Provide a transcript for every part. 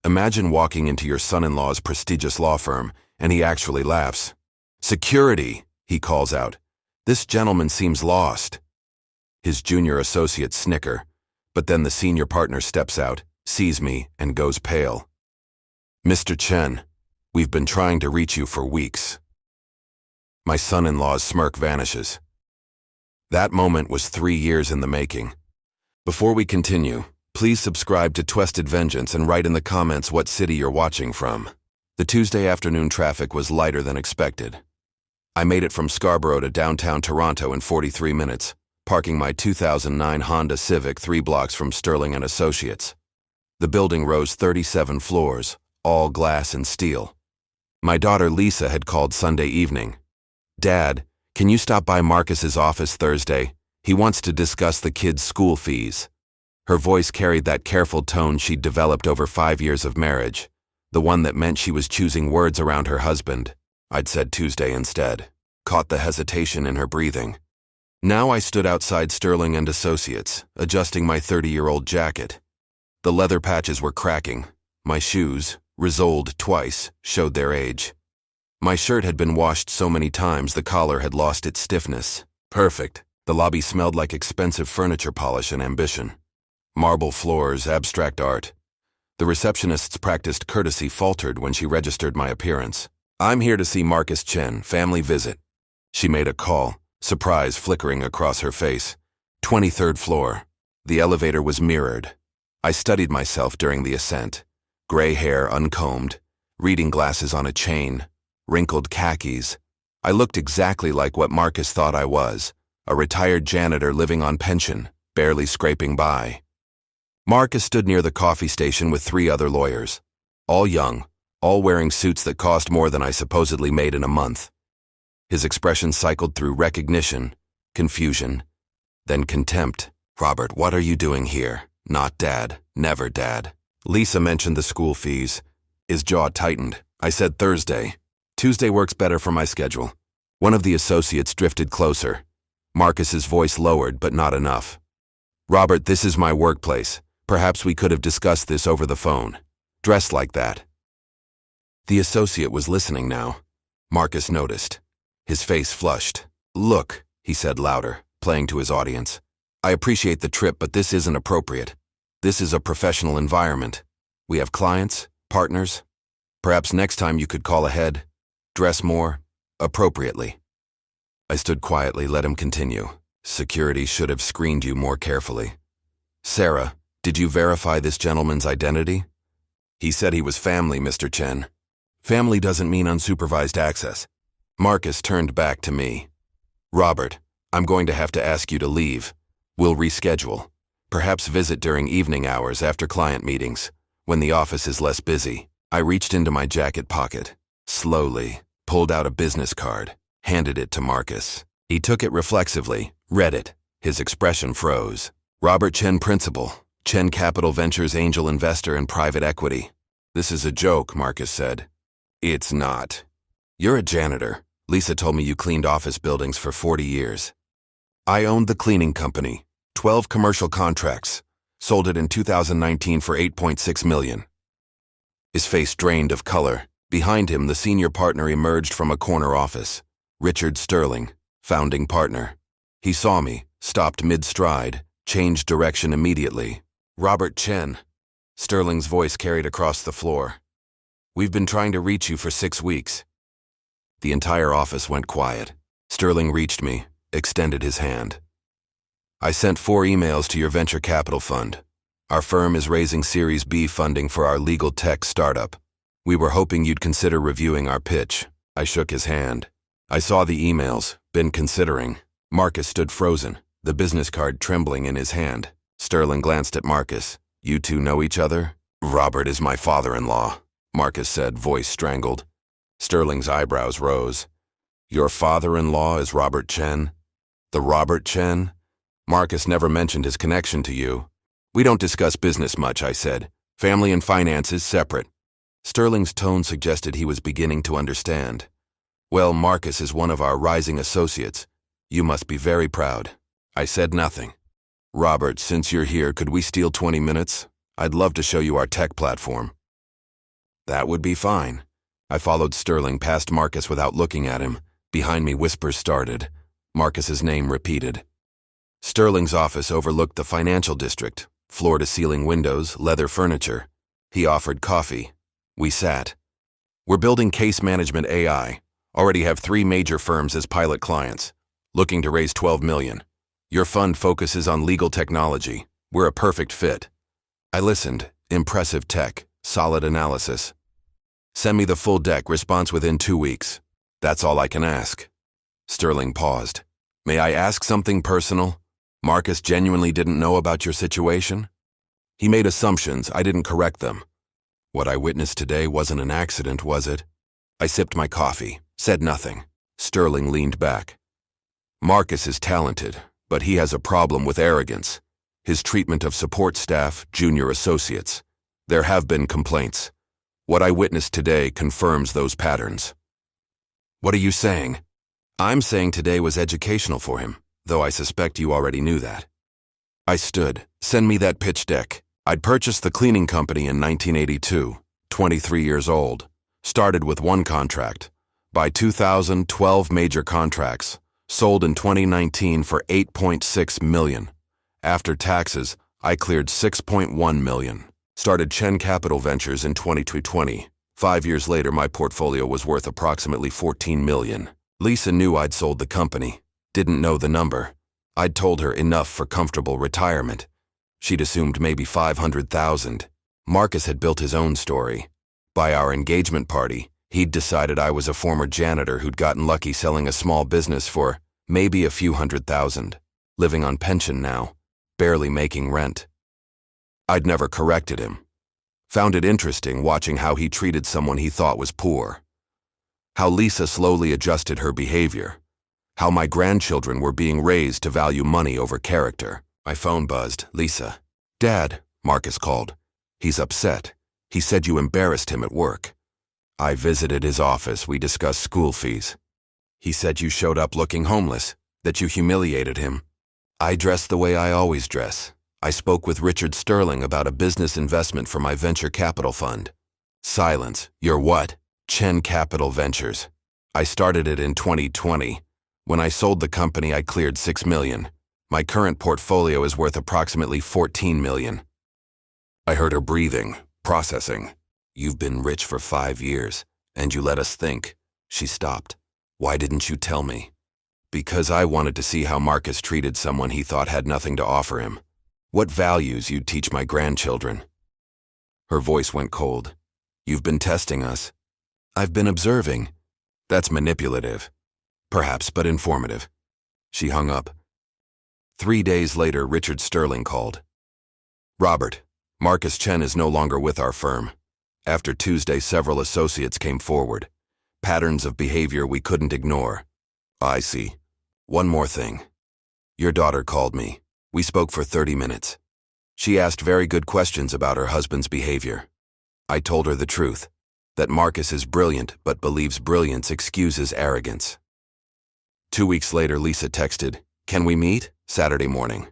Imagine walking into your son-in-law's prestigious law firm, and he actually laughs. "Security," he calls out. "This gentleman seems lost." His junior associates snicker, but then the senior partner steps out, sees me, and goes pale. "Mr. Chen, we've been trying to reach you for weeks." My son-in-law's smirk vanishes. That moment was 3 years in the making. Before we continue, please subscribe to Twisted Vengeance and write in the comments what city you're watching from. The Tuesday afternoon traffic was lighter than expected. I made it from Scarborough to downtown Toronto in 43 minutes, parking my 2009 Honda Civic 3 blocks from Sterling & Associates. The building rose 37 floors, all glass and steel. My daughter Lisa had called Sunday evening. "Dad, can you stop by Marcus's office Thursday? He wants to discuss the kids' school fees." Her voice carried that careful tone she'd developed over 5 years of marriage, the one that meant she was choosing words around her husband. I'd said Tuesday instead, caught the hesitation in her breathing. Now I stood outside Sterling & Associates, adjusting my 30-year-old jacket. The leather patches were cracking. My shoes, resoled twice, showed their age. My shirt had been washed so many times the collar had lost its stiffness. Perfect. The lobby smelled like expensive furniture polish and ambition. Marble floors, abstract art. The receptionist's practiced courtesy faltered when she registered my appearance. "I'm here to see Marcus Chen, family visit." She made a call, surprise flickering across her face. 23rd floor. The elevator was mirrored. I studied myself during the ascent. Gray hair uncombed, reading glasses on a chain, wrinkled khakis. I looked exactly like what Marcus thought I was, a retired janitor living on pension, barely scraping by. Marcus stood near the coffee station with 3 other lawyers, all young, all wearing suits that cost more than I supposedly made in a month. His expression cycled through recognition, confusion, then contempt. "Robert, what are you doing here? Not Dad. Never Dad." Lisa mentioned the school fees. His jaw tightened. I said Thursday. Tuesday works better for my schedule. One of the associates drifted closer. Marcus's voice lowered, but not enough. "Robert, this is my workplace. Perhaps we could have discussed this over the phone. Dress like that." The associate was listening now. Marcus noticed. His face flushed. "Look," he said louder, playing to his audience. "I appreciate the trip, but this isn't appropriate. This is a professional environment. We have clients, partners. Perhaps next time you could call ahead. Dress more appropriately." I stood quietly, let him continue. "Security should have screened you more carefully. Sarah, did you verify this gentleman's identity?" "He said he was family, Mr. Chen." "Family doesn't mean unsupervised access." Marcus turned back to me. "Robert, I'm going to have to ask you to leave. We'll reschedule. Perhaps visit during evening hours after client meetings, when the office is less busy." I reached into my jacket pocket, slowly, pulled out a business card, handed it to Marcus. He took it reflexively, read it. His expression froze. "Robert Chen, Principal, Chen Capital Ventures Angel Investor and Private Equity." "This is a joke," Marcus said. "It's not. You're a janitor. Lisa told me you cleaned office buildings for 40 years. I owned the cleaning company, 12 commercial contracts, sold it in 2019 for $8.6 million. His face drained of color. Behind him, the senior partner emerged from a corner office. Richard Sterling, founding partner. He saw me, stopped mid-stride, changed direction immediately. "Robert Chen." Sterling's voice carried across the floor. "We've been trying to reach you for 6 weeks." The entire office went quiet. Sterling reached me, extended his hand. "I sent 4 emails to your venture capital fund. Our firm is raising Series B funding for our legal tech startup. We were hoping you'd consider reviewing our pitch." I shook his hand. "I saw the emails, been considering." Marcus stood frozen, the business card trembling in his hand. Sterling glanced at Marcus. "You two know each other?" "Robert is my father-in-law," Marcus said, voice strangled. Sterling's eyebrows rose. "Your father-in-law is Robert Chen? The Robert Chen? Marcus never mentioned his connection to you." "We don't discuss business much," I said. "Family and finances separate." Sterling's tone suggested he was beginning to understand. "Well, Marcus is one of our rising associates. You must be very proud." I said nothing. "Robert, since you're here, could we steal 20 minutes? I'd love to show you our tech platform." That would be fine. I followed Sterling past Marcus without looking at him. Behind me, whispers started. Marcus's name repeated. Sterling's office overlooked the financial district, floor-to-ceiling windows, leather furniture. He offered coffee. We sat. We're building case management AI. Already have 3 major firms as pilot clients. Looking to raise $12 million. Your fund focuses on legal technology. We're a perfect fit. I listened. Impressive tech. Solid analysis. Send me the full deck, response within 2 weeks. That's all I can ask. Sterling paused. May I ask something personal? Marcus genuinely didn't know about your situation? He made assumptions, I didn't correct them. What I witnessed today wasn't an accident, was it? I sipped my coffee, said nothing. Sterling leaned back. Marcus is talented, but he has a problem with arrogance. His treatment of support staff, junior associates. There have been complaints. What I witnessed today confirms those patterns. What are you saying? I'm saying today was educational for him, though I suspect you already knew that. I stood. Send me that pitch deck. I'd purchased the cleaning company in 1982, 23 years old. Started with 1 contract. By 2000, 12 major contracts. Sold in 2019 for $8.6 million. After taxes, I cleared $6.1 million. Started Chen Capital Ventures in 2020. 5 years later, my portfolio was worth approximately $14 million. Lisa knew I'd sold the company. Didn't know the number. I'd told her enough for comfortable retirement. She'd assumed maybe $500,000. Marcus had built his own story. By our engagement party, he'd decided I was a former janitor who'd gotten lucky selling a small business for maybe a few $100,000. Living on pension now, barely making rent. I'd never corrected him. Found it interesting watching how he treated someone he thought was poor. How Lisa slowly adjusted her behavior. How my grandchildren were being raised to value money over character. My phone buzzed. Lisa. Dad, Marcus called. He's upset. He said you embarrassed him at work. I visited his office. We discussed school fees. He said you showed up looking homeless, that you humiliated him. I dressed the way I always dress. I spoke with Richard Sterling about a business investment for my venture capital fund. Silence. Your what? Chen Capital Ventures. I started it in 2020. When I sold the company, I cleared $6 million. My current portfolio is worth approximately $14 million. I heard her breathing, processing. You've been rich for 5 years, and you let us think. She stopped. Why didn't you tell me? Because I wanted to see how Marcus treated someone he thought had nothing to offer him. What values you'd teach my grandchildren. Her voice went cold. You've been testing us. I've been observing. That's manipulative. Perhaps, but informative. She hung up. 3 days later, Richard Sterling called. Robert, Marcus Chen is no longer with our firm. After Tuesday, several associates came forward. Patterns of behavior we couldn't ignore. I see. One more thing. Your daughter called me. We spoke for 30 minutes. She asked very good questions about her husband's behavior. I told her the truth, that Marcus is brilliant but believes brilliance excuses arrogance. 2 weeks later, Lisa texted, Can we meet? Saturday morning.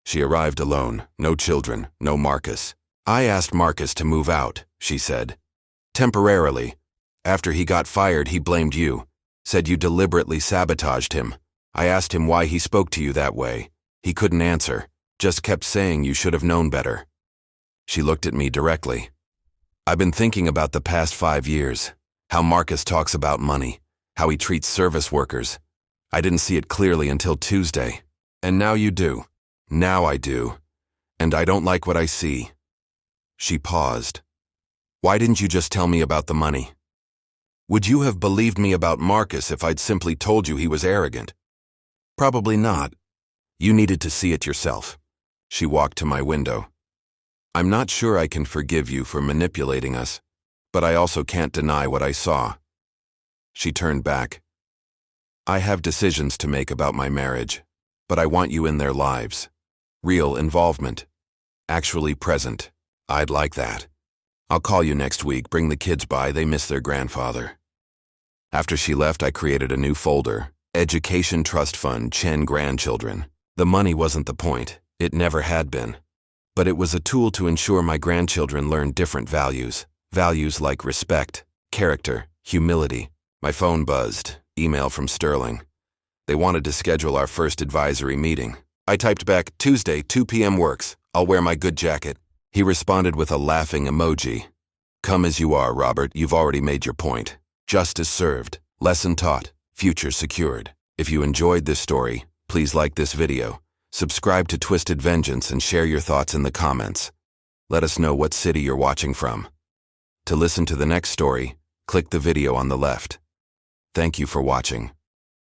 She arrived alone, no children, no Marcus. I asked Marcus to move out, she said. Temporarily. After he got fired, he blamed you. Said you deliberately sabotaged him. I asked him why he spoke to you that way. He couldn't answer, just kept saying you should have known better. She looked at me directly. I've been thinking about the past 5 years, how Marcus talks about money, how he treats service workers. I didn't see it clearly until Tuesday. And now you do. Now I do. And I don't like what I see. She paused. Why didn't you just tell me about the money? Would you have believed me about Marcus if I'd simply told you he was arrogant? Probably not. You needed to see it yourself. She walked to my window. I'm not sure I can forgive you for manipulating us, but I also can't deny what I saw. She turned back. I have decisions to make about my marriage, but I want you in their lives. Real involvement. Actually present. I'd like that. I'll call you next week. Bring the kids by. They miss their grandfather. After she left, I created a new folder. Education Trust Fund, Chen Grandchildren. The money wasn't the point. It never had been. But it was a tool to ensure my grandchildren learned different values. Values like respect, character, humility. My phone buzzed. Email from Sterling. They wanted to schedule our first advisory meeting. I typed back, Tuesday, 2 p.m. works. I'll wear my good jacket. He responded with a laughing emoji. Come as you are, Robert. You've already made your point. Justice served. Lesson taught. Future secured. If you enjoyed this story, please like this video, subscribe to Twisted Vengeance, and share your thoughts in the comments. Let us know what city you're watching from. To listen to the next story, click the video on the left. Thank you for watching.